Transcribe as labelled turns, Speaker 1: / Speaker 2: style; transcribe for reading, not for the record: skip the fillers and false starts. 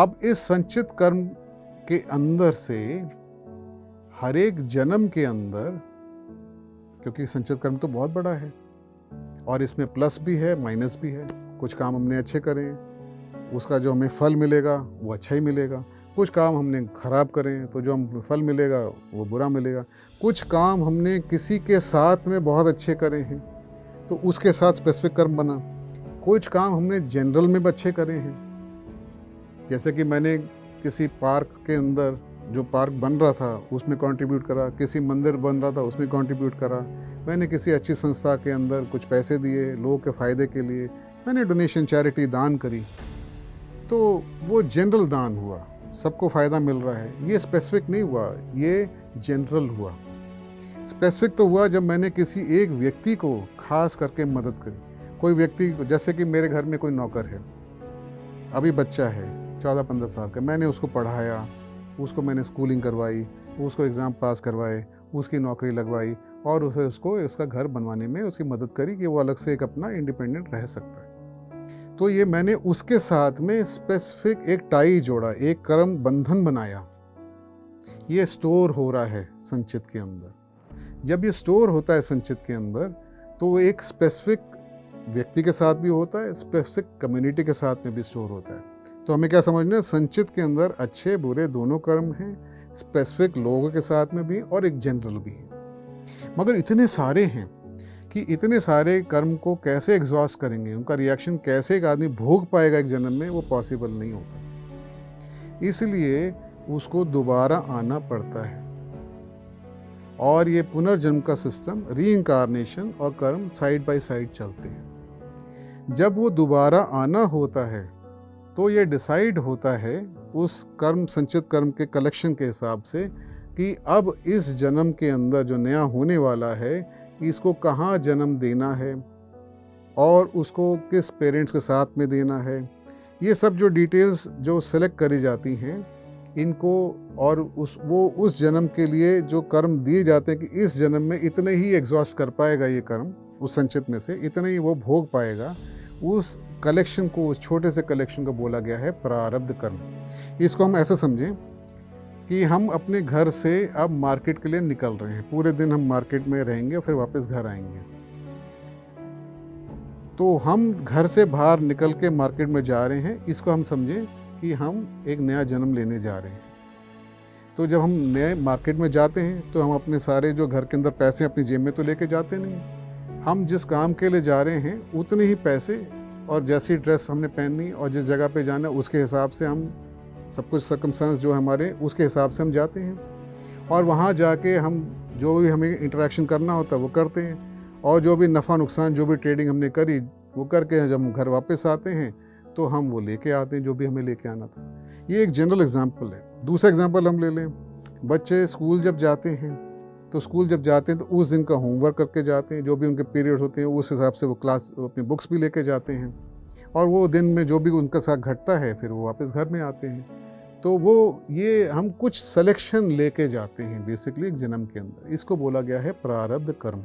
Speaker 1: अब इस संचित कर्म के अंदर से हर एक जन्म के अंदर, क्योंकि संचित कर्म तो बहुत बड़ा है और इसमें प्लस भी है माइनस भी है। कुछ काम हमने अच्छे करें, उसका जो हमें फल मिलेगा वो अच्छा ही मिलेगा। कुछ काम हमने खराब करें तो जो हमें फल मिलेगा वो बुरा मिलेगा। कुछ काम हमने किसी के साथ में बहुत अच्छे करे हैं तो उसके साथ स्पेसिफिक कर्म बना। कुछ काम हमने जनरल में भी अच्छे करे हैं, जैसे कि मैंने किसी पार्क के अंदर जो पार्क बन रहा था उसमें कंट्रीब्यूट करा, किसी मंदिर बन रहा था उसमें कंट्रीब्यूट करा, मैंने किसी अच्छी संस्था के अंदर कुछ पैसे दिए लोगों के फ़ायदे के लिए, मैंने डोनेशन चैरिटी दान करी, तो वो जनरल दान हुआ, सबको फ़ायदा मिल रहा है। ये स्पेसिफिक नहीं हुआ, ये जनरल हुआ। स्पेसिफिक तो हुआ जब मैंने किसी एक व्यक्ति को खास करके मदद करी। कोई व्यक्ति, जैसे कि मेरे घर में कोई नौकर है, अभी बच्चा है 14-15 साल का, मैंने उसको पढ़ाया, उसको मैंने स्कूलिंग करवाई, उसको एग्ज़ाम पास करवाए, उसकी नौकरी लगवाई और उसे उसको उसका घर बनवाने में उसकी मदद करी कि वो अलग से एक अपना इंडिपेंडेंट रह सकता है। तो ये मैंने उसके साथ में स्पेसिफिक एक टाई जोड़ा, एक कर्म बंधन बनाया। ये स्टोर हो रहा है संचित के अंदर। जब ये स्टोर होता है संचित के अंदर तो वो एक स्पेसिफिक व्यक्ति के साथ भी होता है, स्पेसिफिक कम्युनिटी के साथ में भी स्टोर होता है। तो हमें क्या समझना है, संचित के अंदर अच्छे बुरे दोनों कर्म हैं, स्पेसिफिक लोगों के साथ में भी और एक जनरल भी है। मगर इतने सारे हैं कि इतने सारे कर्म को कैसे एग्जॉस्ट करेंगे, उनका रिएक्शन कैसे एक आदमी भोग पाएगा एक जन्म में, वो पॉसिबल नहीं होता। इसलिए उसको दोबारा आना पड़ता है और ये पुनर्जन्म का सिस्टम, रीइंकारनेशन और कर्म साइड बाय साइड चलते हैं। जब वो दोबारा आना होता है तो ये डिसाइड होता है उस कर्म, संचित कर्म के कलेक्शन के हिसाब से कि अब इस जन्म के अंदर जो नया होने वाला है इसको कहाँ जन्म देना है और उसको किस पेरेंट्स के साथ में देना है। ये सब जो डिटेल्स जो सेलेक्ट करी जाती हैं इनको, और उस जन्म के लिए जो कर्म दिए जाते हैं कि इस जन्म में इतने ही एग्जॉस्ट कर पाएगा ये कर्म, उस संचित में से इतने ही वो भोग पाएगा, उस कलेक्शन को, उस छोटे से कलेक्शन को बोला गया है प्रारब्ध कर्म। इसको हम ऐसे समझें कि हम अपने घर से अब मार्केट के लिए निकल रहे हैं, पूरे दिन हम मार्केट में रहेंगे फिर वापस घर आएंगे। तो हम घर से बाहर निकल के मार्केट में जा रहे हैं, इसको हम समझें कि हम एक नया जन्म लेने जा रहे हैं। तो जब हम नए मार्केट में जाते हैं तो हम अपने सारे जो घर के अंदर पैसे अपनी जेब में तो लेके जाते नहीं, हम जिस काम के लिए जा रहे हैं उतने ही पैसे और जैसी ड्रेस हमने पहननी और जिस जगह पे जाना है उसके हिसाब से हम सब कुछ सर्कमस्टेंस जो हमारे उसके हिसाब से हम जाते हैं और वहाँ जाके हम जो भी हमें इंटरेक्शन करना होता है वो करते हैं और जो भी नफ़ा नुकसान जो भी ट्रेडिंग हमने करी वो करके जब हम घर वापस आते हैं तो हम वो लेके आते हैं जो भी हमें लेके आना था। ये एक जनरल एग्जांपल है। दूसरा एग्जांपल हम ले लें, बच्चे स्कूल जब जाते हैं तो उस दिन का होमवर्क करके जाते हैं, जो भी उनके पीरियड्स होते हैं उस हिसाब से वो क्लास अपनी बुक्स भी लेके जाते हैं और वो दिन में जो भी उनके साथ घटता है फिर वो वापस घर में आते हैं। तो वो ये हम कुछ सिलेक्शन लेके जाते हैं बेसिकली एक जन्म के अंदर, इसको बोला गया है प्रारब्ध कर्म।